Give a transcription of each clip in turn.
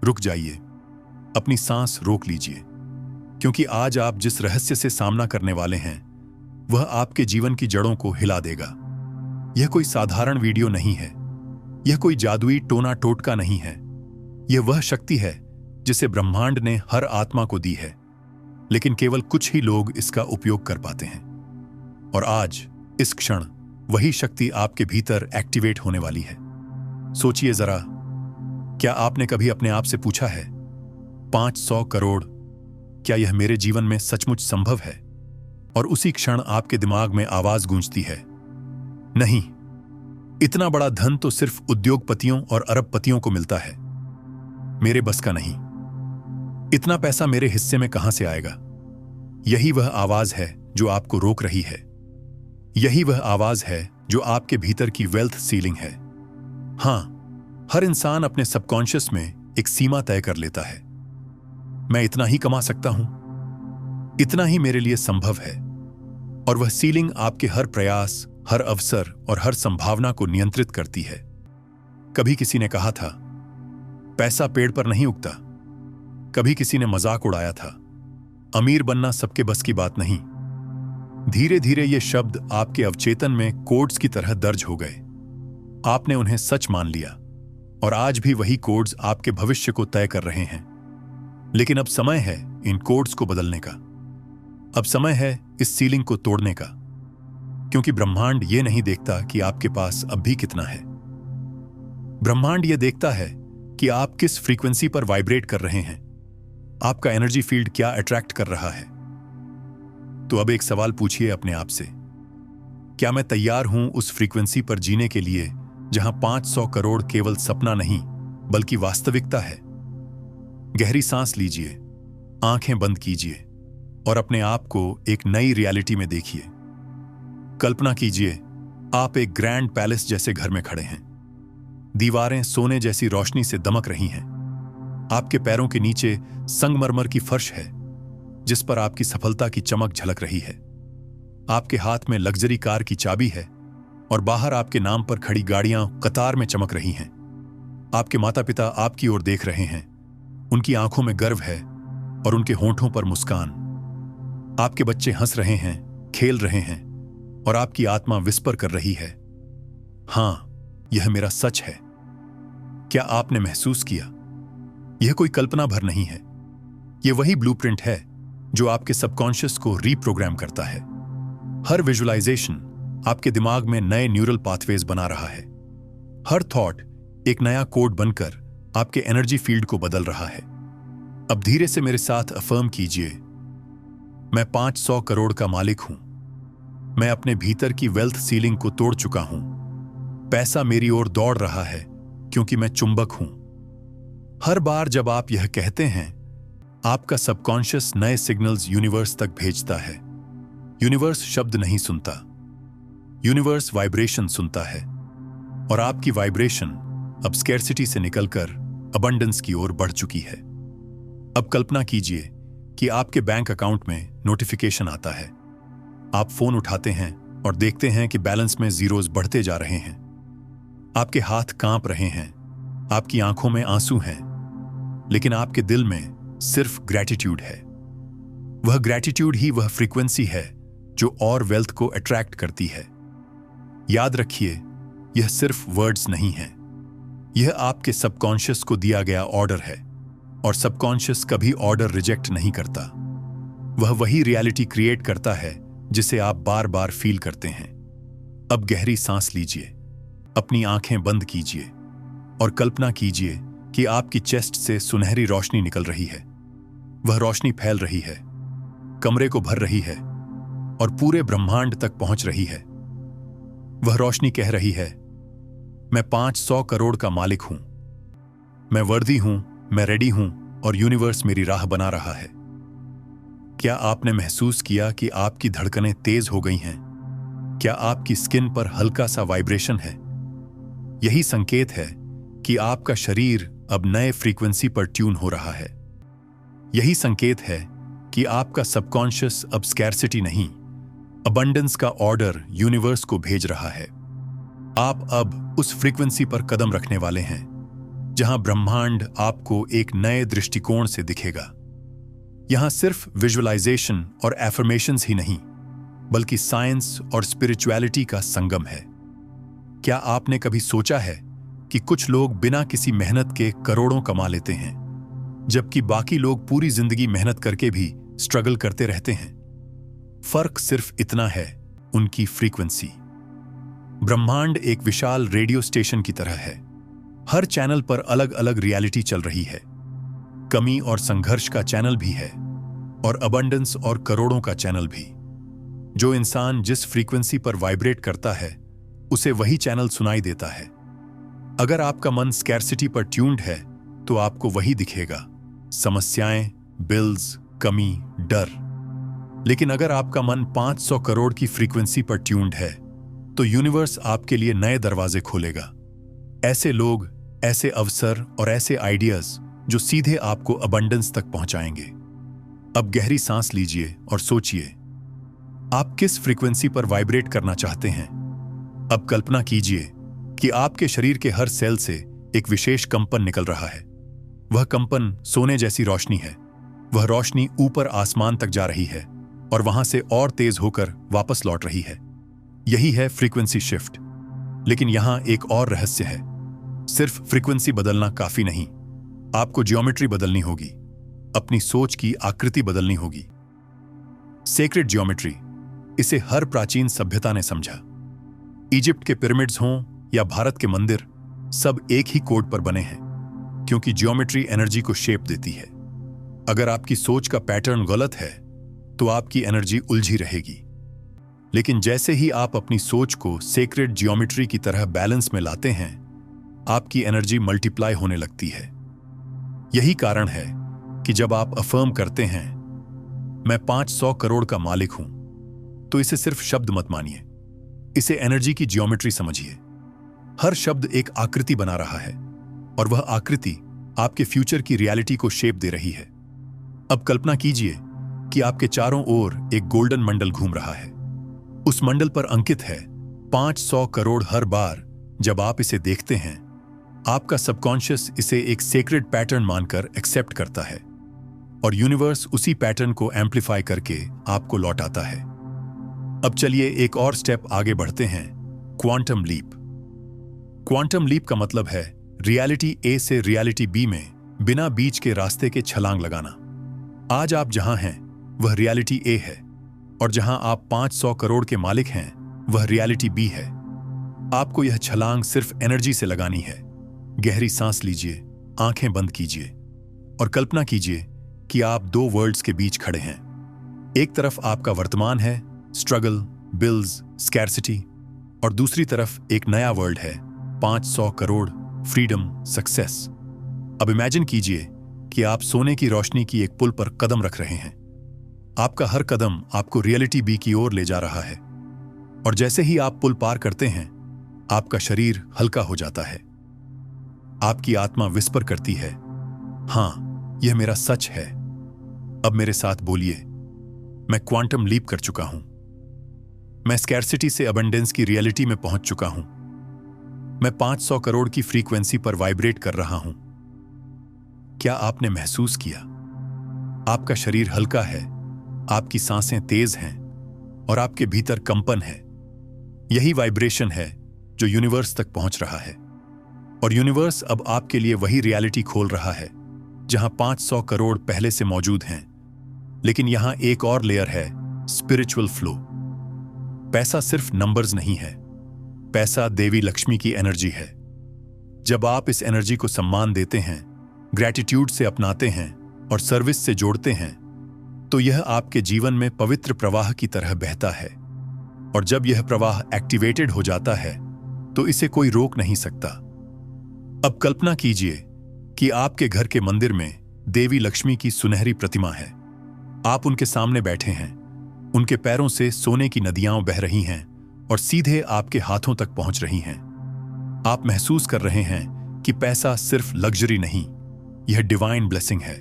रुक जाइए, अपनी सांस रोक लीजिए, क्योंकि आज आप जिस रहस्य से सामना करने वाले हैं वह आपके जीवन की जड़ों को हिला देगा। यह कोई साधारण वीडियो नहीं है, यह कोई जादुई टोना टोटका नहीं है। यह वह शक्ति है जिसे ब्रह्मांड ने हर आत्मा को दी है, लेकिन केवल कुछ ही लोग इसका उपयोग कर पाते हैं। और आज इस क्षण वही शक्ति आपके भीतर एक्टिवेट होने वाली है। सोचिए जरा, क्या आपने कभी अपने आप से पूछा है 500 करोड़, क्या यह मेरे जीवन में सचमुच संभव है? और उसी क्षण आपके दिमाग में आवाज गूंजती है, नहीं, इतना बड़ा धन तो सिर्फ उद्योगपतियों और अरबपतियों को मिलता है, मेरे बस का नहीं। इतना पैसा मेरे हिस्से में कहां से आएगा? यही वह आवाज है जो आपको रोक रही है। यही वह आवाज है जो आपके भीतर की वेल्थ सीलिंग है। हां, हर इंसान अपने सबकॉन्शियस में एक सीमा तय कर लेता है। मैं इतना ही कमा सकता हूं, इतना ही मेरे लिए संभव है। और वह सीलिंग आपके हर प्रयास, हर अवसर और हर संभावना को नियंत्रित करती है। कभी किसी ने कहा था, पैसा पेड़ पर नहीं उगता। कभी किसी ने मजाक उड़ाया था, अमीर बनना सबके बस की बात नहीं। धीरे धीरे ये शब्द आपके अवचेतन में कोड्स की तरह दर्ज हो गए। आपने उन्हें सच मान लिया और आज भी वही कोड्स आपके भविष्य को तय कर रहे हैं। लेकिन अब समय है इन कोड्स को बदलने का। अब समय है इस सीलिंग को तोड़ने का, क्योंकि ब्रह्मांड ये नहीं देखता कि आपके पास अब भी कितना है। ब्रह्मांड ये देखता है कि आप किस फ्रीक्वेंसी पर वाइब्रेट कर रहे हैं, आपका एनर्जी फील्ड क्या अट्रैक्ट कर रहा है। तो अब एक सवाल पूछिए अपने आप से, क्या मैं तैयार हूं उस फ्रीक्वेंसी पर जीने के लिए जहां 500 करोड़ केवल सपना नहीं बल्कि वास्तविकता है? गहरी सांस लीजिए, आंखें बंद कीजिए और अपने आप को एक नई रियलिटी में देखिए। कल्पना कीजिए, आप एक ग्रैंड पैलेस जैसे घर में खड़े हैं। दीवारें सोने जैसी रोशनी से दमक रही हैं। आपके पैरों के नीचे संगमरमर की फर्श है जिस पर आपकी सफलता की चमक झलक रही है। आपके हाथ में लग्जरी कार की चाबी है और बाहर आपके नाम पर खड़ी गाड़ियां कतार में चमक रही हैं। आपके माता पिता आपकी ओर देख रहे हैं, उनकी आंखों में गर्व है और उनके होंठों पर मुस्कान। आपके बच्चे हंस रहे हैं, खेल रहे हैं और आपकी आत्मा विस्पर कर रही है, हां, यह मेरा सच है। क्या आपने महसूस किया? यह कोई कल्पना भर नहीं है, यह वही ब्लूप्रिंट है जो आपके सबकॉन्शियस को रीप्रोग्राम करता है। हर विजुअलाइजेशन आपके दिमाग में नए न्यूरल पाथवेज बना रहा है। हर थॉट एक नया कोड बनकर आपके एनर्जी फील्ड को बदल रहा है। अब धीरे से मेरे साथ अफर्म कीजिए, मैं 500 करोड़ का मालिक हूं। मैं अपने भीतर की वेल्थ सीलिंग को तोड़ चुका हूं। पैसा मेरी ओर दौड़ रहा है क्योंकि मैं चुंबक हूं। हर बार जब आप यह कहते हैं, आपका सबकॉन्शियस नए सिग्नल्स यूनिवर्स तक भेजता है। यूनिवर्स शब्द नहीं सुनता, यूनिवर्स वाइब्रेशन सुनता है। और आपकी वाइब्रेशन अब स्कैर्सिटी से निकलकर अबंडेंस की ओर बढ़ चुकी है। अब कल्पना कीजिए कि आपके बैंक अकाउंट में नोटिफिकेशन आता है। आप फोन उठाते हैं और देखते हैं कि बैलेंस में जीरोज बढ़ते जा रहे हैं। आपके हाथ कांप रहे हैं, आपकी आंखों में आंसू हैं, लेकिन आपके दिल में सिर्फ ग्रैटिट्यूड है। वह ग्रैटिट्यूड ही वह फ्रीक्वेंसी है जो और वेल्थ को अट्रैक्ट करती है। याद रखिए, यह सिर्फ वर्ड्स नहीं है, यह आपके सबकॉन्शियस को दिया गया ऑर्डर है। और सबकॉन्शियस कभी ऑर्डर रिजेक्ट नहीं करता। वह वही रियलिटी क्रिएट करता है जिसे आप बार बार फील करते हैं। अब गहरी सांस लीजिए, अपनी आंखें बंद कीजिए और कल्पना कीजिए कि आपकी चेस्ट से सुनहरी रोशनी निकल रही है। वह रोशनी फैल रही है, कमरे को भर रही है और पूरे ब्रह्मांड तक पहुंच रही है। वह रोशनी कह रही है, मैं 500 करोड़ का मालिक हूं, मैं वर्दी हूं, मैं रेडी हूं और यूनिवर्स मेरी राह बना रहा है। क्या आपने महसूस किया कि आपकी धड़कनें तेज हो गई हैं? क्या आपकी स्किन पर हल्का सा वाइब्रेशन है? यही संकेत है कि आपका शरीर अब नए फ्रीक्वेंसी पर ट्यून हो रहा है। यही संकेत है कि आपका सबकॉन्शियस अब स्कैर्सिटी नहीं, अबंडेंस का ऑर्डर यूनिवर्स को भेज रहा है। आप अब उस फ्रीक्वेंसी पर कदम रखने वाले हैं जहां ब्रह्मांड आपको एक नए दृष्टिकोण से दिखेगा। यहां सिर्फ विजुअलाइजेशन और एफर्मेशंस ही नहीं, बल्कि साइंस और स्पिरिचुअलिटी का संगम है। क्या आपने कभी सोचा है कि कुछ लोग बिना किसी मेहनत के करोड़ों कमा लेते हैं, जबकि बाकी लोग पूरी जिंदगी मेहनत करके भी स्ट्रगल करते रहते हैं? फर्क सिर्फ इतना है, उनकी फ्रीक्वेंसी। ब्रह्मांड एक विशाल रेडियो स्टेशन की तरह है। हर चैनल पर अलग अलग रियलिटी चल रही है। कमी और संघर्ष का चैनल भी है, और अबंडेंस और करोड़ों का चैनल भी। जो इंसान जिस फ्रीक्वेंसी पर वाइब्रेट करता है, उसे वही चैनल सुनाई देता है। अगर आपका मन स्कैर्सिटी पर ट्यून्ड है, तो आपको वही दिखेगा, समस्याएं, बिल्स, कमी, डर। लेकिन अगर आपका मन 500 करोड़ की फ्रीक्वेंसी पर ट्यून्ड है, तो यूनिवर्स आपके लिए नए दरवाजे खोलेगा। ऐसे लोग, ऐसे अवसर और ऐसे आइडियाज जो सीधे आपको अबंडेंस तक पहुंचाएंगे। अब गहरी सांस लीजिए और सोचिए, आप किस फ्रीक्वेंसी पर वाइब्रेट करना चाहते हैं। अब कल्पना कीजिए कि आपके शरीर के हर सेल से एक विशेष कंपन निकल रहा है। वह कंपन सोने जैसी रोशनी है। वह रोशनी ऊपर आसमान तक जा रही है और वहां से और तेज होकर वापस लौट रही है। यही है फ्रीक्वेंसी शिफ्ट। लेकिन यहां एक और रहस्य है। सिर्फ फ्रीक्वेंसी बदलना काफी नहीं, आपको ज्योमेट्री बदलनी होगी। अपनी सोच की आकृति बदलनी होगी। सेक्रेड ज्योमेट्री, इसे हर प्राचीन सभ्यता ने समझा। इजिप्ट के पिरामिड्स हों या भारत के मंदिर, सब एक ही कोड पर बने हैं, क्योंकि ज्योमेट्री एनर्जी को शेप देती है। अगर आपकी सोच का पैटर्न गलत है, तो आपकी एनर्जी उलझी रहेगी। लेकिन जैसे ही आप अपनी सोच को सेक्रेड ज्योमेट्री की तरह बैलेंस में लाते हैं, आपकी एनर्जी मल्टीप्लाई होने लगती है। यही कारण है कि जब आप अफर्म करते हैं, मैं 500 करोड़ का मालिक हूं, तो इसे सिर्फ शब्द मत मानिए, इसे एनर्जी की ज्योमेट्री समझिए। हर शब्द एक आकृति बना रहा है, और वह आकृति आपके फ्यूचर की रियलिटी को शेप दे रही है। अब कल्पना कीजिए कि आपके चारों ओर एक गोल्डन मंडल घूम रहा है। उस मंडल पर अंकित है 500 करोड़। हर बार जब आप इसे देखते हैं, आपका सबकॉन्शियस इसे एक सेक्रेड पैटर्न मानकर एक्सेप्ट करता है, और यूनिवर्स उसी पैटर्न को एम्प्लीफाई करके आपको लौटाता है। अब चलिए एक और स्टेप आगे बढ़ते हैं, क्वांटम लीप। क्वांटम लीप का मतलब है रियलिटी ए से रियलिटी बी में बिना बीच के रास्ते के छलांग लगाना। आज आप जहां हैं वह रियलिटी ए है, और जहां आप 500 करोड़ के मालिक हैं वह रियलिटी बी है। आपको यह छलांग सिर्फ एनर्जी से लगानी है। गहरी सांस लीजिए, आंखें बंद कीजिए, और कल्पना कीजिए कि आप दो वर्ल्ड्स के बीच खड़े हैं। एक तरफ आपका वर्तमान है, स्ट्रगल, बिल्स, स्कैर्सिटी, और दूसरी तरफ एक नया वर्ल्ड है, 500 करोड़, फ्रीडम, सक्सेस। अब इमेजिन कीजिए कि आप सोने की रोशनी की एक पुल पर कदम रख रहे हैं। आपका हर कदम आपको रियलिटी बी की ओर ले जा रहा है, और जैसे ही आप पुल पार करते हैं, आपका शरीर हल्का हो जाता है। आपकी आत्मा विस्पर करती है, हां, यह मेरा सच है। अब मेरे साथ बोलिए, मैं क्वांटम लीप कर चुका हूं। मैं स्कैर्सिटी से अबंडेंस की रियलिटी में पहुंच चुका हूं। मैं 500 करोड़ की फ्रीक्वेंसी पर वाइब्रेट कर रहा हूं। क्या आपने महसूस किया? आपका शरीर हल्का है, आपकी सांसें तेज हैं, और आपके भीतर कंपन है। यही वाइब्रेशन है जो यूनिवर्स तक पहुंच रहा है, और यूनिवर्स अब आपके लिए वही रियलिटी खोल रहा है जहां 500 करोड़ पहले से मौजूद हैं। लेकिन यहां एक और लेयर है, स्पिरिचुअल फ्लो। पैसा सिर्फ नंबर्स नहीं है, पैसा देवी लक्ष्मी की एनर्जी है। जब आप इस एनर्जी को सम्मान देते हैं, ग्रैटिट्यूड से अपनाते हैं और सर्विस से जोड़ते हैं, तो यह आपके जीवन में पवित्र प्रवाह की तरह बहता है। और जब यह प्रवाह एक्टिवेटेड हो जाता है, तो इसे कोई रोक नहीं सकता। अब कल्पना कीजिए कि आपके घर के मंदिर में देवी लक्ष्मी की सुनहरी प्रतिमा है। आप उनके सामने बैठे हैं, उनके पैरों से सोने की नदियां बह रही हैं और सीधे आपके हाथों तक पहुंच रही हैं। आप महसूस कर रहे हैं कि पैसा सिर्फ लग्जरी नहीं, यह डिवाइन ब्लेसिंग है,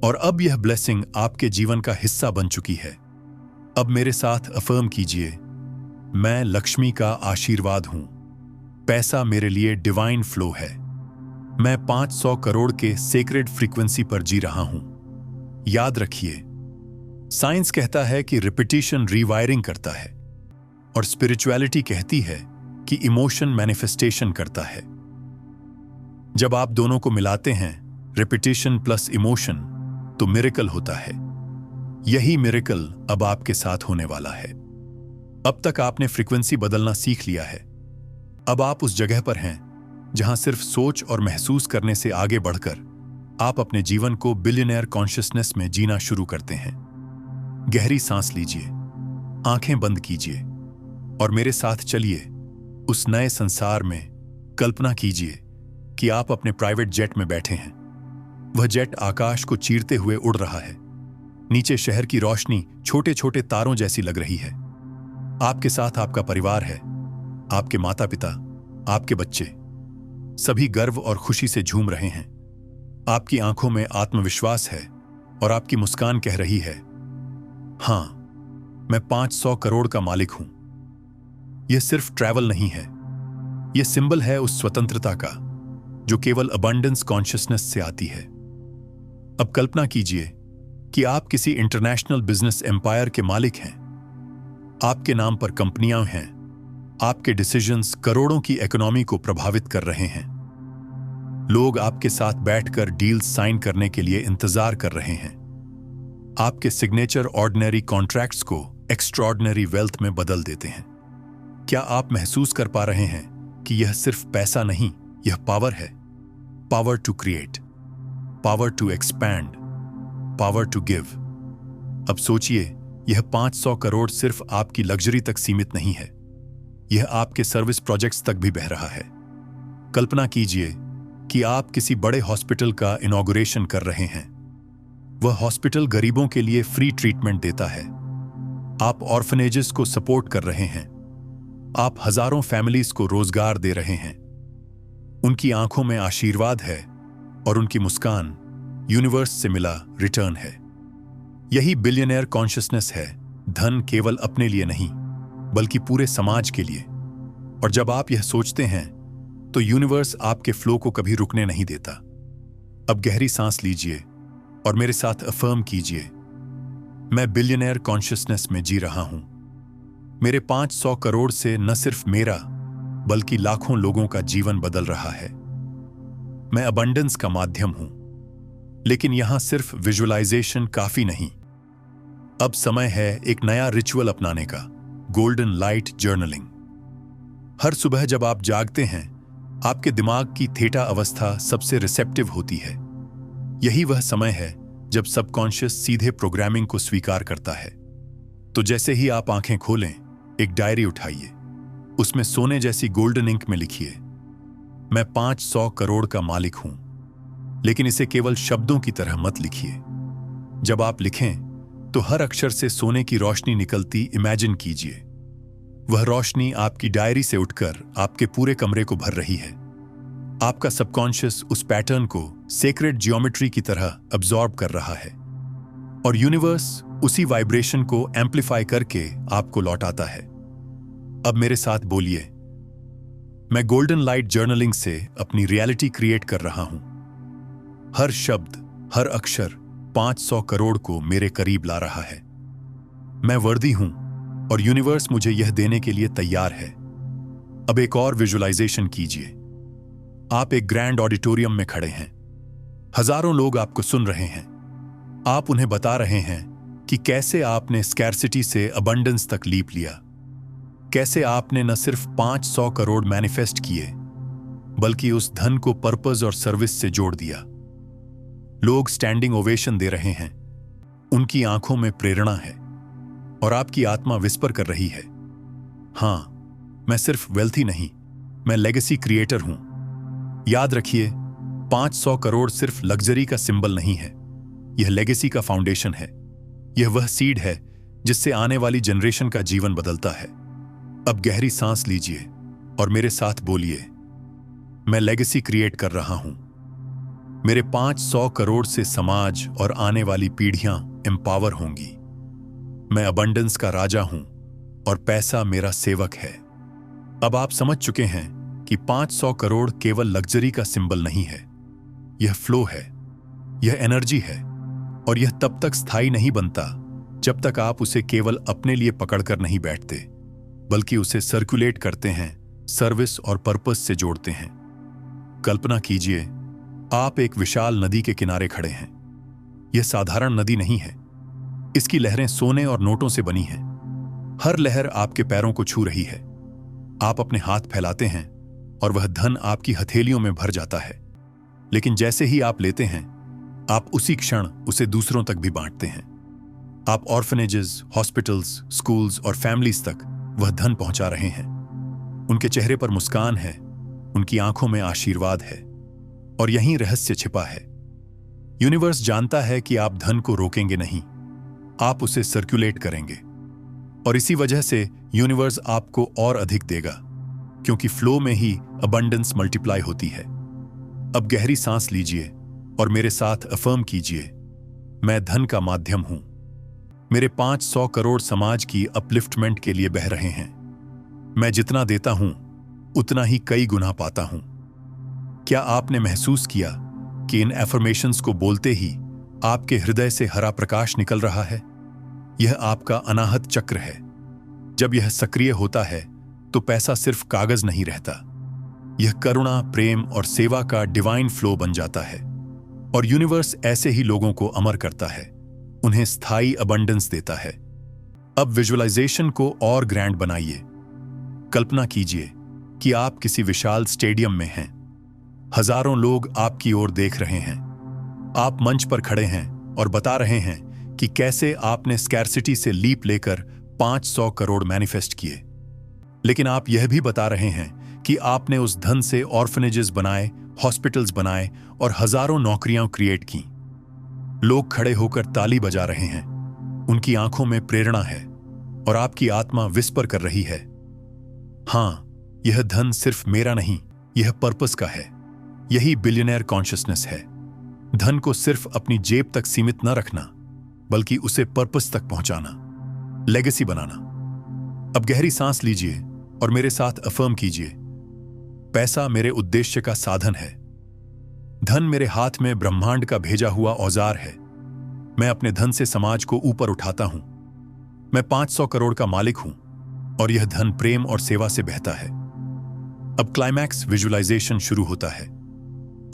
और अब यह ब्लेसिंग आपके जीवन का हिस्सा बन चुकी है। अब मेरे साथ अफर्म कीजिए, मैं लक्ष्मी का आशीर्वाद हूं। पैसा मेरे लिए डिवाइन फ्लो है। मैं 500 करोड़ के सेक्रेड फ्रीक्वेंसी पर जी रहा हूं। याद रखिए, साइंस कहता है कि रिपीटिशन रीवायरिंग करता है और स्पिरिचुअलिटी कहती है कि इमोशन मैनिफेस्टेशन करता है। जब आप दोनों को मिलाते हैं, रिपीटिशन प्लस इमोशन, तो मिरेकल होता है। यही मिरेकल अब आपके साथ होने वाला है। अब तक आपने फ्रीक्वेंसी बदलना सीख लिया है। अब आप उस जगह पर हैं जहां सिर्फ सोच और महसूस करने से आगे बढ़कर आप अपने जीवन को बिलियनेयर कॉन्शियसनेस में जीना शुरू करते हैं। गहरी सांस लीजिए, आंखें बंद कीजिए और मेरे साथ चलिए उस नए संसार में। कल्पना कीजिए कि आप अपने प्राइवेट जेट में बैठे हैं। वह जेट आकाश को चीरते हुए उड़ रहा है। नीचे शहर की रोशनी छोटे छोटे तारों जैसी लग रही है। आपके साथ आपका परिवार है, आपके माता पिता, आपके बच्चे, सभी गर्व और खुशी से झूम रहे हैं। आपकी आंखों में आत्मविश्वास है और आपकी मुस्कान कह रही है, हां, मैं 500 करोड़ का मालिक हूं। यह सिर्फ ट्रैवल नहीं है, यह सिंबल है उस स्वतंत्रता का जो केवल अबंडेंस कॉन्शियसनेस से आती है। अब कल्पना कीजिए कि आप किसी इंटरनेशनल बिजनेस एम्पायर के मालिक हैं। आपके नाम पर कंपनियां हैं, आपके डिसीजंस करोड़ों की इकोनॉमी को प्रभावित कर रहे हैं। लोग आपके साथ बैठकर डील्स साइन करने के लिए इंतजार कर रहे हैं। आपके सिग्नेचर ऑर्डिनरी कॉन्ट्रैक्ट्स को एक्स्ट्राऑर्डिनरी वेल्थ में बदल देते हैं। क्या आप महसूस कर पा रहे हैं कि यह सिर्फ पैसा नहीं, यह पावर है। Power to create, power to expand, power to give. अब सोचिए, यह 500 करोड़ सिर्फ आपकी लग्जरी तक सीमित नहीं है, यह आपके सर्विस प्रोजेक्ट्स तक भी बह रहा है। कल्पना कीजिए कि आप किसी बड़े हॉस्पिटल का इनॉग्रेशन कर रहे हैं। वह हॉस्पिटल गरीबों के लिए फ्री ट्रीटमेंट देता है। आप ऑर्फनेजेस को सपोर्ट कर रहे हैं। आप हजारों फैमिलीज को रोजगार दे रहे हैं। उनकी आंखों में आशीर्वाद है और उनकी मुस्कान यूनिवर्स से मिला रिटर्न है। यही बिलियनेयर कॉन्शियसनेस है। धन केवल अपने लिए नहीं, बल्कि पूरे समाज के लिए। और जब आप यह सोचते हैं तो यूनिवर्स आपके फ्लो को कभी रुकने नहीं देता। अब गहरी सांस लीजिए और मेरे साथ अफर्म कीजिए, मैं बिलियनेयर कॉन्शियसनेस में जी रहा हूं। मेरे 500 करोड़ से न सिर्फ मेरा बल्कि लाखों लोगों का जीवन बदल रहा है। मैं अबंडेंस का माध्यम हूं, लेकिन यहां सिर्फ विजुअलाइजेशन काफी नहीं। अब समय है एक नया रिचुअल अपनाने का, गोल्डन लाइट जर्नलिंग। हर सुबह जब आप जागते हैं, आपके दिमाग की थीटा अवस्था सबसे रिसेप्टिव होती है। यही वह समय है जब सबकॉन्शियस सीधे प्रोग्रामिंग को स्वीकार करता है। तो जैसे ही आप आंखें खोलें, एक डायरी उठाइए। उसमें सोने जैसी गोल्डन इंक में लिखिए, मैं 500 करोड़ का मालिक हूं। लेकिन इसे केवल शब्दों की तरह मत लिखिए। जब आप लिखें तो हर अक्षर से सोने की रोशनी निकलती इमेजिन कीजिए। वह रोशनी आपकी डायरी से उठकर आपके पूरे कमरे को भर रही है। आपका सबकॉन्शियस उस पैटर्न को सेक्रेड जियोमेट्री की तरह अब्सॉर्ब कर रहा है और यूनिवर्स उसी वाइब्रेशन को एम्प्लीफाई करके आपको लौटाता है। अब मेरे साथ बोलिए, मैं गोल्डन लाइट जर्नलिंग से अपनी रियलिटी क्रिएट कर रहा हूं। हर शब्द, हर अक्षर 500 करोड़ को मेरे करीब ला रहा है। मैं वर्दी हूं और यूनिवर्स मुझे यह देने के लिए तैयार है। अब एक और विजुअलाइजेशन कीजिए। आप एक ग्रैंड ऑडिटोरियम में खड़े हैं। हजारों लोग आपको सुन रहे हैं। आप उन्हें बता रहे हैं कि कैसे आपने स्कैर्सिटी से अबंडेंस तक लीप लिया। कैसे आपने न सिर्फ 500 करोड़ मैनिफेस्ट किए, बल्कि उस धन को पर्पस और सर्विस से जोड़ दिया। लोग स्टैंडिंग ओवेशन दे रहे हैं। उनकी आंखों में प्रेरणा है और आपकी आत्मा विस्पर कर रही है, हां, मैं सिर्फ वेल्थी नहीं, मैं लेगेसी क्रिएटर हूं। याद रखिए, 500 करोड़ सिर्फ लग्जरी का सिंबल नहीं है, यह लेगेसी का फाउंडेशन है। यह वह सीड है जिससे आने वाली जनरेशन का जीवन बदलता है। अब गहरी सांस लीजिए और मेरे साथ बोलिए, मैं लेगेसी क्रिएट कर रहा हूं। मेरे 500 करोड़ से समाज और आने वाली पीढ़ियां एम्पावर होंगी। मैं अबंडेंस का राजा हूं और पैसा मेरा सेवक है। अब आप समझ चुके हैं कि 500 करोड़ केवल लग्जरी का सिंबल नहीं है, यह फ्लो है, यह एनर्जी है, और यह तब तक स्थायी नहीं बनता जब तक आप उसे केवल अपने लिए पकड़कर नहीं बैठते, बल्कि उसे सर्कुलेट करते हैं, सर्विस और पर्पस से जोड़ते हैं। कल्पना कीजिए, आप एक विशाल नदी के किनारे खड़े हैं। यह साधारण नदी नहीं है। इसकी लहरें सोने और नोटों से बनी हैं। हर लहर आपके पैरों को छू रही है। आप अपने हाथ फैलाते हैं और वह धन आपकी हथेलियों में भर जाता है। लेकिन जैसे ही आप लेते हैं, आप उसी क्षण उसे दूसरों तक भी बांटते हैं। आप ऑर्फनेजेस, हॉस्पिटल्स, स्कूल्स और फैमिलीज तक वह धन पहुंचा रहे हैं। उनके चेहरे पर मुस्कान है, उनकी आंखों में आशीर्वाद है, और यहीं रहस्य छिपा है। यूनिवर्स जानता है कि आप धन को रोकेंगे नहीं, आप उसे सर्कुलेट करेंगे, और इसी वजह से यूनिवर्स आपको और अधिक देगा, क्योंकि फ्लो में ही अबंडेंस मल्टीप्लाई होती है। अब गहरी सांस लीजिए और मेरे साथ अफर्म कीजिए, मैं धन का माध्यम हूं। मेरे 500 करोड़ समाज की अपलिफ्टमेंट के लिए बह रहे हैं। मैं जितना देता हूं, उतना ही कई गुना पाता हूं। क्या आपने महसूस किया कि इन एफर्मेशंस को बोलते ही आपके हृदय से हरा प्रकाश निकल रहा है? यह आपका अनाहत चक्र है। जब यह सक्रिय होता है तो पैसा सिर्फ कागज नहीं रहता, यह करुणा, प्रेम और सेवा का डिवाइन फ्लो बन जाता है। और यूनिवर्स ऐसे ही लोगों को अमर करता है, उन्हें स्थायी अबंडेंस देता है। अब विजुअलाइजेशन को और ग्रैंड बनाइए। कल्पना कीजिए कि आप किसी विशाल स्टेडियम में हैं। हजारों लोग आपकी ओर देख रहे हैं। आप मंच पर खड़े हैं और बता रहे हैं कि कैसे आपने स्कैर्सिटी से लीप लेकर 500 करोड़ मैनिफेस्ट किए। लेकिन आप यह भी बता रहे हैं कि आपने उस धन से ऑर्फनेजेस बनाए, हॉस्पिटल्स बनाए और हजारों नौकरियां क्रिएट की। लोग खड़े होकर ताली बजा रहे हैं, उनकी आंखों में प्रेरणा है, और आपकी आत्मा विस्पर कर रही है, हाँ, यह धन सिर्फ मेरा नहीं, यह पर्पस का है। यही बिलियनर कॉन्शियसनेस है। धन को सिर्फ अपनी जेब तक सीमित न रखना, बल्कि उसे पर्पस तक पहुंचाना, लेगेसी बनाना। अब गहरी सांस लीजिए और मेरे साथ अफर्म कीजिए, पैसा मेरे उद्देश्य का साधन है। धन मेरे हाथ में ब्रह्मांड का भेजा हुआ औजार है। मैं अपने धन से समाज को ऊपर उठाता हूं। मैं 500 करोड़ का मालिक हूं, और यह धन प्रेम और सेवा से बहता है। अब क्लाइमैक्स विजुअलाइजेशन शुरू होता है।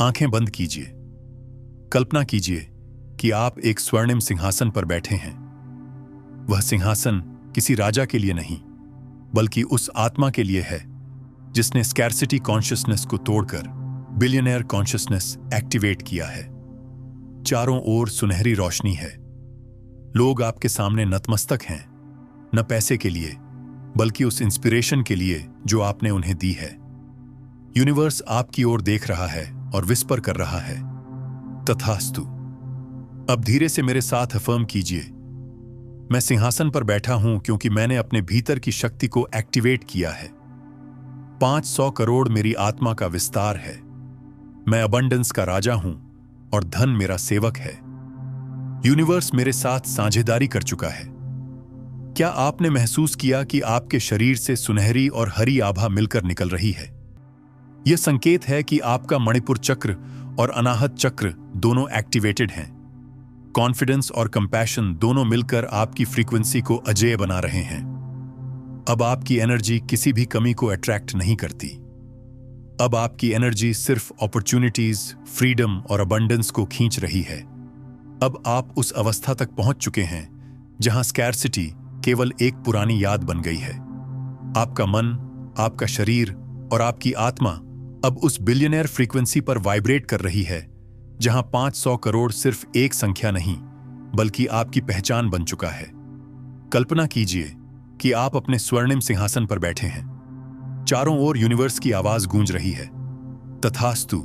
आंखें बंद कीजिए। कल्पना कीजिए कि आप एक स्वर्णिम सिंहासन पर बैठे हैं। वह सिंहासन किसी राजा के लिए नहीं, बल्कि उस आत्मा के लिए है जिसने स्कैर्सिटी कॉन्शियसनेस को तोड़कर बिलियनर कॉन्शियसनेस एक्टिवेट किया है। चारों ओर सुनहरी रोशनी है। लोग आपके सामने नतमस्तक हैं, न पैसे के लिए, बल्कि उस इंस्पिरेशन के लिए जो आपने उन्हें दी है। यूनिवर्स आपकी ओर देख रहा है और विस्पर कर रहा है, तथास्तु। अब धीरे से मेरे साथ अफर्म कीजिए, मैं सिंहासन पर बैठा हूं क्योंकि मैंने अपने भीतर की शक्ति को एक्टिवेट किया है। 500 करोड़ मेरी आत्मा का विस्तार है। मैं अबंडेंस का राजा हूं और धन मेरा सेवक है। यूनिवर्स मेरे साथ साझेदारी कर चुका है। क्या आपने महसूस किया कि आपके शरीर से सुनहरी और हरी आभा मिलकर निकल रही है? यह संकेत है कि आपका मणिपुर चक्र और अनाहत चक्र दोनों एक्टिवेटेड हैं। कॉन्फिडेंस और कंपैशन दोनों मिलकर आपकी फ्रीक्वेंसी को अजेय बना रहे हैं। अब आपकी एनर्जी किसी भी कमी को अट्रैक्ट नहीं करती। अब आपकी एनर्जी सिर्फ अपॉर्चुनिटीज, फ्रीडम और अबंडेंस को खींच रही है। अब आप उस अवस्था तक पहुंच चुके हैं जहां स्कैर्सिटी केवल एक पुरानी याद बन गई है। आपका मन, आपका शरीर और आपकी आत्मा अब उस बिलियनर फ्रीक्वेंसी पर वाइब्रेट कर रही है, जहां 500 करोड़ सिर्फ एक संख्या नहीं, बल्कि आपकी पहचान बन चुका है। कल्पना कीजिए कि आप अपने स्वर्णिम सिंहासन पर बैठे हैं। चारों ओर यूनिवर्स की आवाज गूंज रही है, तथास्तु,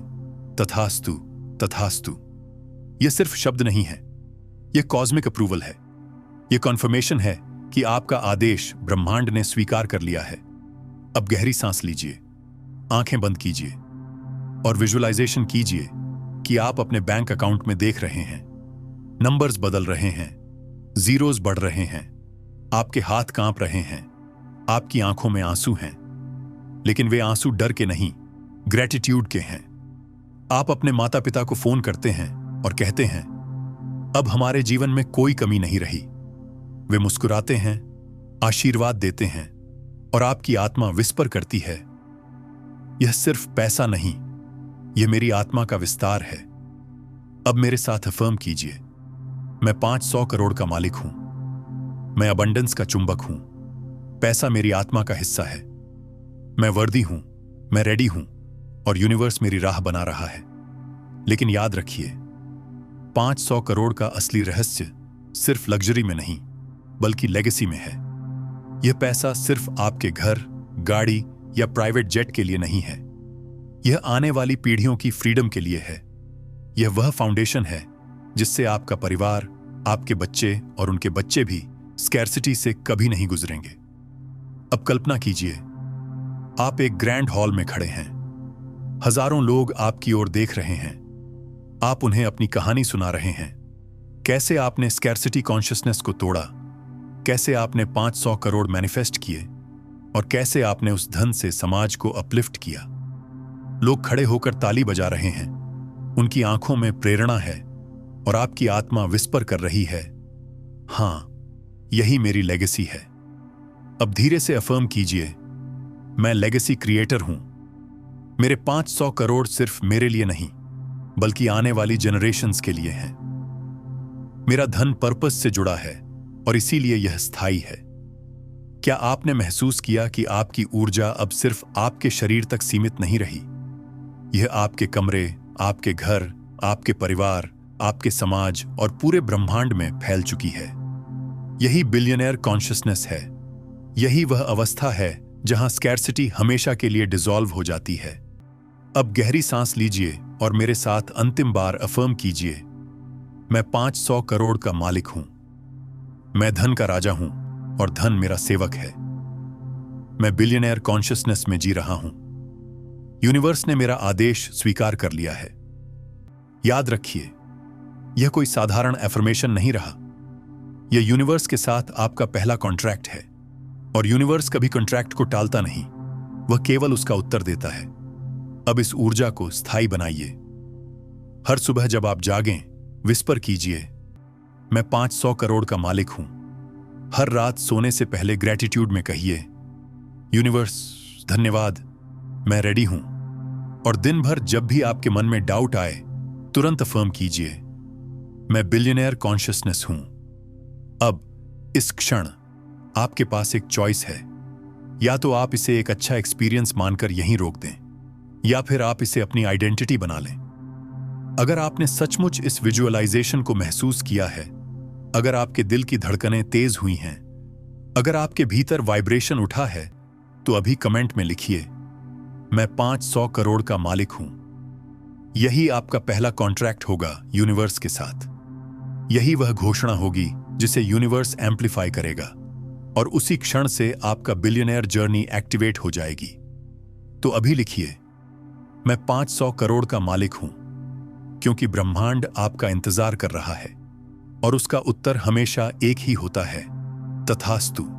तथास्तु, तथास्तु। यह सिर्फ शब्द नहीं है, यह कॉस्मिक अप्रूवल है। यह कॉन्फर्मेशन है कि आपका आदेश ब्रह्मांड ने स्वीकार कर लिया है। अब गहरी सांस लीजिए, आंखें बंद कीजिए और विजुअलाइजेशन कीजिए कि आप अपने बैंक अकाउंट में देख रहे हैं। नंबर्स बदल रहे हैं, जीरोस बढ़ रहे हैं, आपके हाथ कांप रहे हैं, आपकी आंखों में आंसू हैं, लेकिन वे आंसू डर के नहीं, ग्रेटिट्यूड के हैं। आप अपने माता पिता को फोन करते हैं और कहते हैं, अब हमारे जीवन में कोई कमी नहीं रही। वे मुस्कुराते हैं, आशीर्वाद देते हैं और आपकी आत्मा विस्पर करती है, यह सिर्फ पैसा नहीं, यह मेरी आत्मा का विस्तार है। अब मेरे साथ अफर्म कीजिए, मैं 500 करोड़ का मालिक हूं। मैं अबंडेंस का चुंबक हूं। पैसा मेरी आत्मा का हिस्सा है। मैं वर्दी हूं, मैं रेडी हूं और यूनिवर्स मेरी राह बना रहा है। लेकिन याद रखिए, 500 करोड़ का असली रहस्य सिर्फ लग्जरी में नहीं, बल्कि लेगेसी में है। यह पैसा सिर्फ आपके घर, गाड़ी या प्राइवेट जेट के लिए नहीं है। यह आने वाली पीढ़ियों की फ्रीडम के लिए है। यह वह फाउंडेशन है जिससे आपका परिवार, आपके बच्चे और उनके बच्चे भी स्कैर्सिटी से कभी नहीं गुजरेंगे। अब कल्पना कीजिए, आप एक ग्रैंड हॉल में खड़े हैं। हजारों लोग आपकी ओर देख रहे हैं। आप उन्हें अपनी कहानी सुना रहे हैं। कैसे आपने स्कैर्सिटी कॉन्शियसनेस को तोड़ा, कैसे आपने 500 करोड़ मैनिफेस्ट किए और कैसे आपने उस धन से समाज को अपलिफ्ट किया। लोग खड़े होकर ताली बजा रहे हैं। उनकी आंखों में प्रेरणा है और आपकी आत्मा विस्पर कर रही है, हां, यही मेरी लेगेसी है। अब धीरे से अफर्म कीजिए, मैं लेगेसी क्रिएटर हूं। मेरे 500 करोड़ सिर्फ मेरे लिए नहीं, बल्कि आने वाली जनरेशंस के लिए हैं। मेरा धन पर्पस से जुड़ा है और इसीलिए यह स्थायी है। क्या आपने महसूस किया कि आपकी ऊर्जा अब सिर्फ आपके शरीर तक सीमित नहीं रही? यह आपके कमरे, आपके घर, आपके परिवार, आपके समाज और पूरे ब्रह्मांड में फैल चुकी है। यही बिलियनेयर कॉन्शियसनेस है। यही वह अवस्था है जहां स्कैर्सिटी हमेशा के लिए डिसॉल्व हो जाती है। अब गहरी सांस लीजिए और मेरे साथ अंतिम बार अफर्म कीजिए, मैं 500 करोड़ का मालिक हूं। मैं धन का राजा हूं और धन मेरा सेवक है। मैं बिलियनेयर कॉन्शियसनेस में जी रहा हूं। यूनिवर्स ने मेरा आदेश स्वीकार कर लिया है। याद रखिए, यह कोई साधारण एफर्मेशन नहीं रहा। यह यूनिवर्स के साथ आपका पहला कॉन्ट्रैक्ट है और यूनिवर्स कभी कॉन्ट्रैक्ट को टालता नहीं, वह केवल उसका उत्तर देता है। अब इस ऊर्जा को स्थायी बनाइए। हर सुबह जब आप जागें, विस्पर कीजिए, मैं 500 करोड़ का मालिक हूं। हर रात सोने से पहले ग्रैटिट्यूड में कहिए, यूनिवर्स धन्यवाद, मैं रेडी हूं। और दिन भर जब भी आपके मन में डाउट आए, तुरंत अफर्म कीजिए, मैं बिलियनेयर कॉन्शियसनेस हूं। अब इस क्षण आपके पास एक चॉइस है। या तो आप इसे एक अच्छा एक्सपीरियंस मानकर यहीं रोक दें, या फिर आप इसे अपनी आइडेंटिटी बना लें। अगर आपने सचमुच इस विजुअलाइजेशन को महसूस किया है, अगर आपके दिल की धड़कनें तेज हुई हैं, अगर आपके भीतर वाइब्रेशन उठा है, तो अभी कमेंट में लिखिए, मैं 500 करोड़ का मालिक हूं। यही आपका पहला कॉन्ट्रैक्ट होगा यूनिवर्स के साथ। यही वह घोषणा होगी जिसे यूनिवर्स एम्पलीफाई करेगा और उसी क्षण से आपका बिलियनेयर जर्नी एक्टिवेट हो जाएगी। तो अभी लिखिए, मैं 500 करोड़ का मालिक हूं, क्योंकि ब्रह्मांड आपका इंतजार कर रहा है और उसका उत्तर हमेशा एक ही होता है, तथास्तु।